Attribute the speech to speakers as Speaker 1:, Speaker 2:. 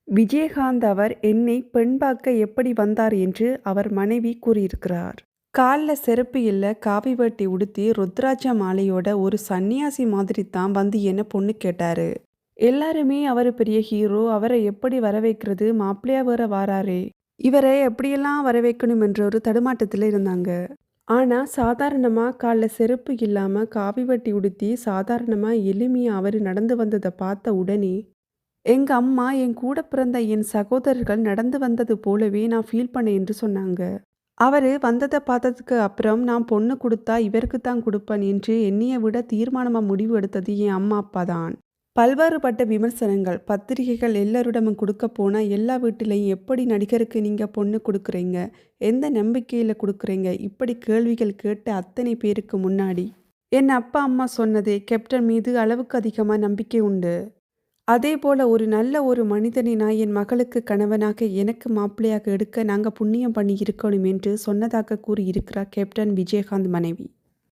Speaker 1: விஜயகாந்த் அவர் என்னை பெண் பார்க்க எப்படி வந்தார் என்று அவர் மனைவி கூறியிருக்கிறார். கால்ல செருப்பு இல்ல, காவி வேட்டி உடுத்தி ருத்ராட்ச மாலையோட ஒரு சன்னியாசி மாதிரி தான் வந்து என்ன பொண்ணு கேட்டாரு. எல்லாருமே அவரு பெரிய ஹீரோ, அவரை எப்படி வர வைக்கிறது, மாப்பிள்ளையா வேற வாராரே, இவரை எப்படியெல்லாம் வர வைக்கணும் என்ற ஒரு தடுமாட்டத்தில் இருந்தாங்க. ஆனா சாதாரணமா கால்ல செருப்பு இல்லாம காவி வேட்டி உடுத்தி சாதாரணமா எளிமையா அவரு நடந்து வந்ததை பார்த்த உடனே எங்க அம்மா என் கூட பிறந்த என் சகோதரர்கள் நடந்து வந்தது போலவே நான் ஃபீல் பண்ணேன் என்று சொன்னாங்க. அவரு வந்ததை பார்த்ததுக்கு அப்புறம் நான் பொண்ணு கொடுத்தா இவருக்கு தான் கொடுப்பேன் என்று என்னைய விட தீர்மானமா முடிவு எடுத்தது என் அம்மா அப்பா தான். பல்வேறுபட்ட விமர்சனங்கள், பத்திரிகைகள் எல்லாரிடமும் கொடுக்க போனா எல்லா வீட்டிலையும் எப்படி நடிகருக்கு நீங்க பொண்ணு கொடுக்குறீங்க, எந்த நம்பிக்கையில கொடுக்குறீங்க, இப்படி கேள்விகள் கேட்ட அத்தனை பேருக்கு முன்னாடி என் அப்பா அம்மா சொன்னதே கேப்டன் மீது அளவுக்கு அதிகமா நம்பிக்கை உண்டு. அதேபோல ஒரு நல்ல ஒரு மனிதனை நான் என் மகளுக்கு கணவனாக எனக்கு மாப்பிள்ளையாக எடுக்க நாங்க புண்ணியம் பண்ணி இருக்கணும் என்று சொன்னதாக கூறியிருக்கிறார் கேப்டன் விஜயகாந்த் மனைவி.